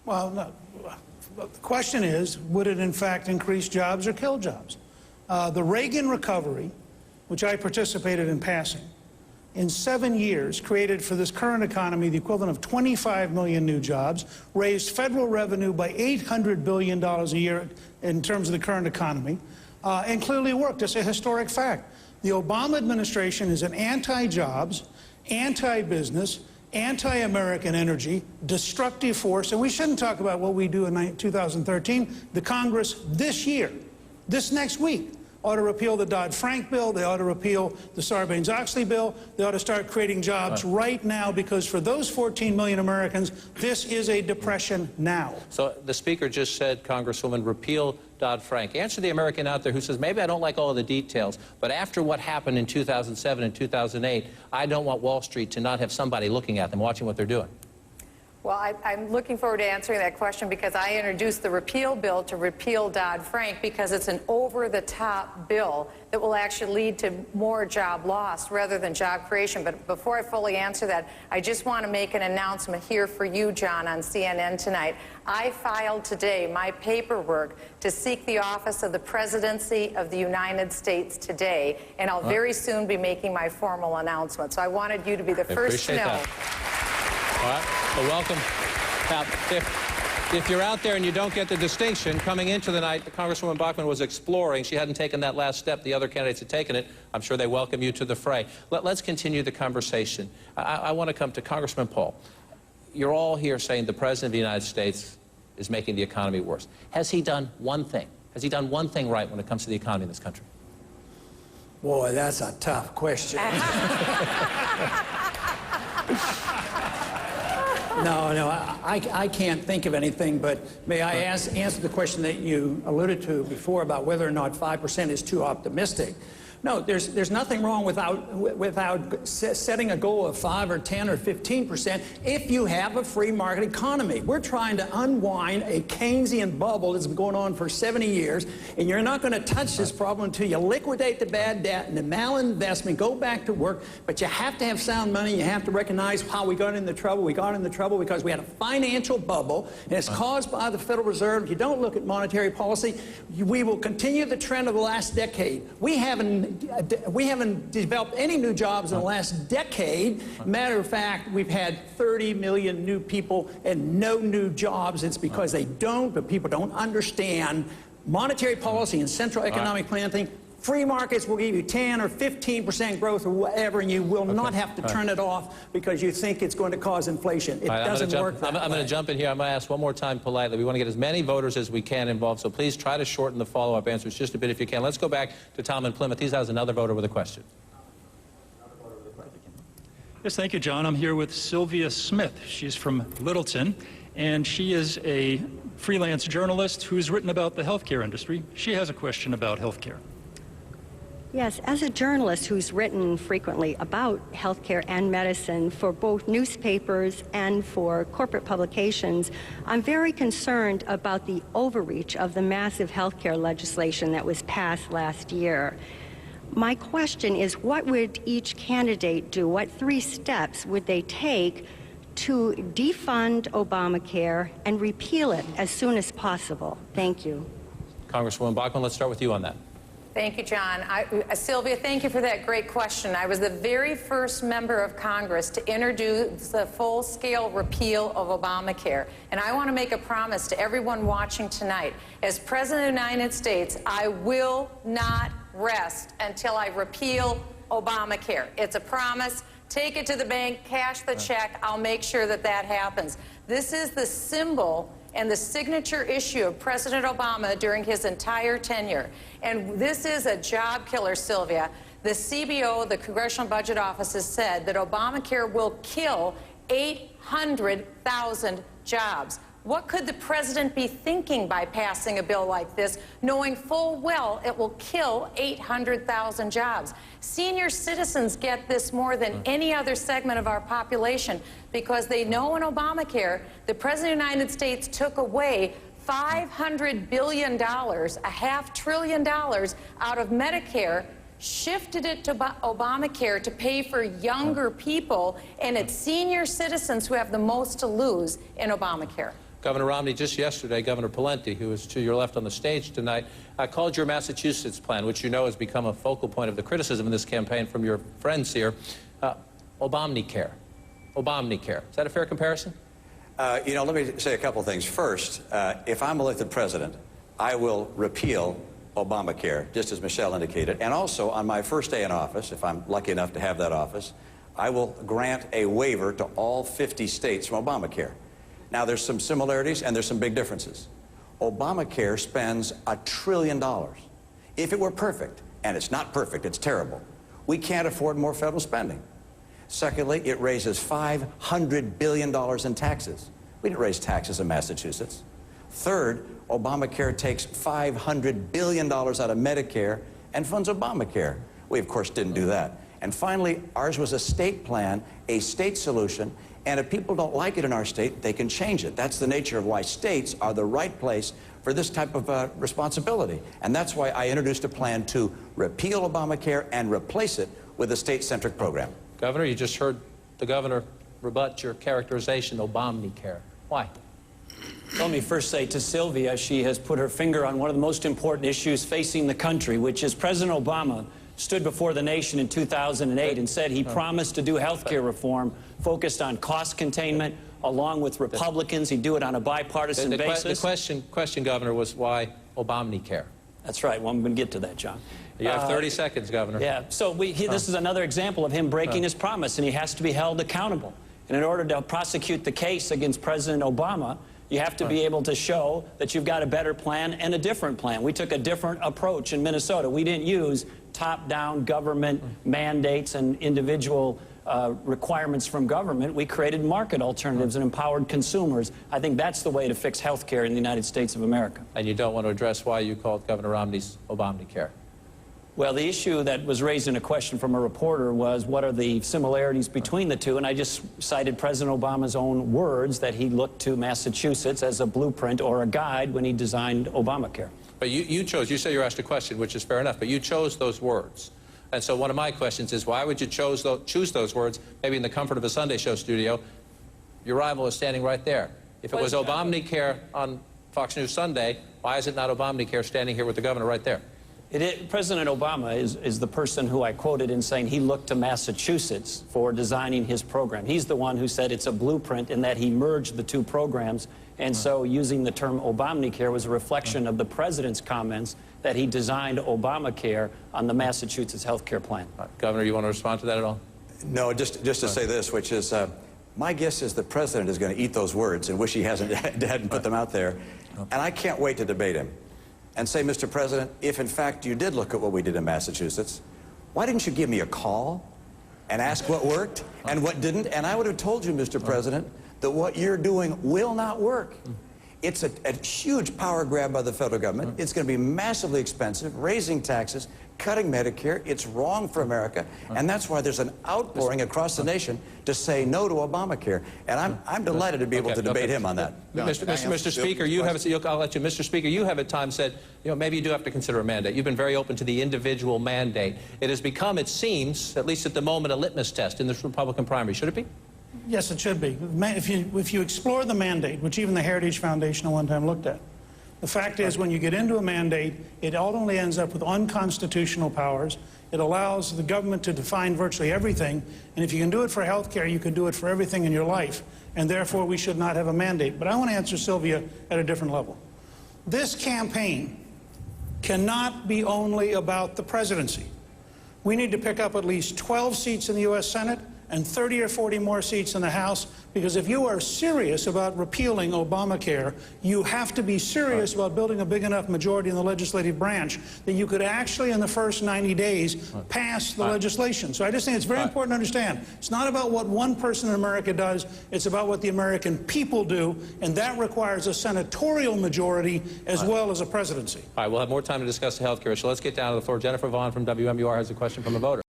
Well, no. The question is, would it in fact increase jobs or kill jobs? The Reagan recovery, which I participated in passing, in 7 years created for this current economy the equivalent of 25 million new jobs, raised federal revenue by $800 billion a year in terms of the current economy, and clearly worked. It's a historic fact. The Obama administration is an anti-jobs, anti-business, anti-American energy, destructive force, and we shouldn't talk about what we do in 2013. The Congress this year, this next week, ought to repeal the Dodd-Frank bill. They ought to repeal the Sarbanes-Oxley bill. They ought to start creating jobs right now, because for those 14 million Americans, this is a depression now. So the Speaker just said, Congresswoman, repeal Dodd-Frank. Answer the American out there who says, maybe I don't like all of the details, but after what happened in 2007 and 2008, I don't want Wall Street to not have somebody looking at them, watching what they're doing. Well, I'm looking forward to answering that question, because I introduced the repeal bill to repeal Dodd-Frank because it's an over-the-top bill that will actually lead to more job loss rather than job creation. But before I fully answer that, I just want to make an announcement here for you, John, on CNN tonight. I filed today my paperwork to seek the office of the Presidency of the United States today, and I'll very soon be making my formal announcement. So I wanted you to be the first to know. All right. Well, welcome. Now, if you're out there and you don't get the distinction, coming into the night, Congresswoman Bachmann was exploring. She hadn't taken that last step. The other candidates had taken it. I'm sure they welcome you to the fray. Let's continue the conversation. I want to come to Congressman Paul. You're all here saying the President of the United States is making the economy worse. Has he done one thing? Has he done one thing right when it comes to the economy in this country? Boy, that's a tough question. No, I can't think of anything, but may I answer the question that you alluded to before about whether or not 5% is too optimistic. No, there's nothing wrong without setting a goal of 5 or 10 or 15% if you have a free market economy. We're trying to unwind a Keynesian bubble that's been going on for 70 years, and you're not going to touch this problem until you liquidate the bad debt and the malinvestment, go back to work. But you have to have sound money. You have to recognize how we got into trouble. We got into trouble because we had a financial bubble, and it's caused by the Federal Reserve. If you don't look at monetary policy, we will continue the trend of the last decade. We haven't developed any new jobs in the last decade. Matter of fact, we've had 30 million new people and no new jobs. It's because but people don't understand monetary policy and central economic planning. Free markets will give you 10 or 15% growth or whatever, and you will not have to turn it off because you think it's going to cause inflation. It doesn't work that way. I'm going to jump in here. I'm going to ask one more time politely. We want to get as many voters as we can involved, so please try to shorten the follow-up answers just a bit if you can. Let's go back to Tom in Plymouth. He has another voter with a question. Yes, thank you, John. I'm here with Sylvia Smith. She's from Littleton, and she is a freelance journalist who's written about the healthcare industry. She has a question about healthcare. Yes, as a journalist who's written frequently about healthcare and medicine for both newspapers and for corporate publications, I'm very concerned about the overreach of the massive healthcare legislation that was passed last year. My question is, what would each candidate do? What 3 steps would they take to defund Obamacare and repeal it as soon as possible? Thank you. Congresswoman Bachmann, let's start with you on that. Thank you, John. Sylvia, thank you for that great question. I was the very first member of Congress to introduce the full-scale repeal of Obamacare. And I want to make a promise to everyone watching tonight. As President of the United States, I will not rest until I repeal Obamacare. It's a promise. Take it to the bank, cash the check. I'll make sure that that happens. This is the symbol and the signature issue of President Obama during his entire tenure. And this is a job killer, Sylvia. The CBO, the Congressional Budget Office, has said that Obamacare will kill 800,000 jobs. What could the president be thinking by passing a bill like this, knowing full well it will kill 800,000 jobs? Senior citizens get this more than any other segment of our population because they know in Obamacare, the President of the United States took away $500 billion, $500 billion out of Medicare, shifted it to Obamacare to pay for younger people, and it's senior citizens who have the most to lose in Obamacare. Governor Romney, just yesterday, Governor Pawlenty, who is to your left on the stage tonight, called your Massachusetts plan, which you know has become a focal point of the criticism in this campaign from your friends here, Obamacare. Obamacare. Is that a fair comparison? You know, let me say a couple things. First, if I'm elected president, I will repeal Obamacare, just as Michelle indicated. And also, on my first day in office, if I'm lucky enough to have that office, I will grant a waiver to all 50 states from Obamacare. Now, there's some similarities and there's some big differences. Obamacare spends $1 trillion. If it were perfect, and it's not perfect, it's terrible, we can't afford more federal spending. Secondly, it raises $500 billion in taxes. We didn't raise taxes in Massachusetts. Third, Obamacare takes $500 billion out of Medicare and funds Obamacare. We, of course, didn't do that. And finally, ours was a state plan, a state solution, and if people don't like it in our state, they can change it. That's the nature of why states are the right place for this type of responsibility. And that's why I introduced a plan to repeal Obamacare and replace it with a state-centric program. Governor, you just heard the governor rebut your characterization, Obamacare. Why? Let me first say to Sylvia, she has put her finger on one of the most important issues facing the country, which is President Obama stood before the nation in 2008 and said he promised to do health care reform focused on cost containment, along with Republicans. He'd do it on a bipartisan basis. The question, Governor, was why Obamacare? That's right. Well, I'm going to get to that, John. You have 30 seconds, Governor. Yeah, so this is another example of him breaking his promise, and he has to be held accountable. And in order to prosecute the case against President Obama, you have to be able to show that you've got a better plan and a different plan. We took a different approach in Minnesota. We didn't use top-down government mandates and individual requirements from government. We created market alternatives and empowered consumers. I think that's the way to fix health care in the United States of America. And you don't want to address why you called Governor Romney's Obamacare? Well, the issue that was raised in a question from a reporter was what are the similarities between the two, and I just cited President Obama's own words that he looked to Massachusetts as a blueprint or a guide when he designed Obamacare. But you chose, you say you asked a question, which is fair enough, but you chose those words. And so one of my questions is, why would you choose those words, maybe in the comfort of a Sunday show studio? Your rival is standing right there. If it was Obamacare on Fox News Sunday, why is it not Obamacare standing here with the governor right there? President Obama is the person who I quoted in saying he looked to Massachusetts for designing his program. He's the one who said it's a blueprint in that he merged the two programs, and so using the term Obamacare was a reflection of the president's comments that he designed Obamacare on the Massachusetts health care plan. Governor, you want to respond to that at all? No, just to say this, which is, my guess is the president is going to eat those words and wish he hadn't put them out there, and I can't wait to debate him and say, Mr. President, if in fact you did look at what we did in Massachusetts, why didn't you give me a call and ask what worked and what didn't? And I would have told you, Mr. President, that what you're doing will not work. It's a huge power grab by the federal government. It's going to be massively expensive, raising taxes, cutting Medicare. It's wrong for America, and that's why there's an outpouring across the nation to say no to Obamacare. And I'm delighted to be able to debate him on that. Mr. Speaker, you have I'll let you. Mr. Speaker, you have at times said, you know, maybe you do have to consider a mandate. You've been very open to the individual mandate. It has become, it seems, at least at the moment, a litmus test in this Republican primary. Should it be? Yes, it should be. If you explore the mandate, which even the Heritage Foundation at one time looked at, the fact is when you get into a mandate, it ultimately ends up with unconstitutional powers. It allows the government to define virtually everything, and if you can do it for health care, you can do it for everything in your life, and therefore we should not have a mandate. But I want to answer Sylvia at a different level. This campaign cannot be only about the presidency. We need to pick up at least 12 seats in the U.S. Senate and 30 or 40 more seats in the House, because if you are serious about repealing Obamacare, you have to be serious about building a big enough majority in the legislative branch that you could actually, in the first 90 days, pass the legislation. So I just think it's very important to understand. It's not about what one person in America does, it's about what the American people do, and that requires a senatorial majority as well as a presidency. All right, we'll have more time to discuss the health care issue. Let's get down to the floor. Jennifer Vaughn from WMUR has a question from a voter.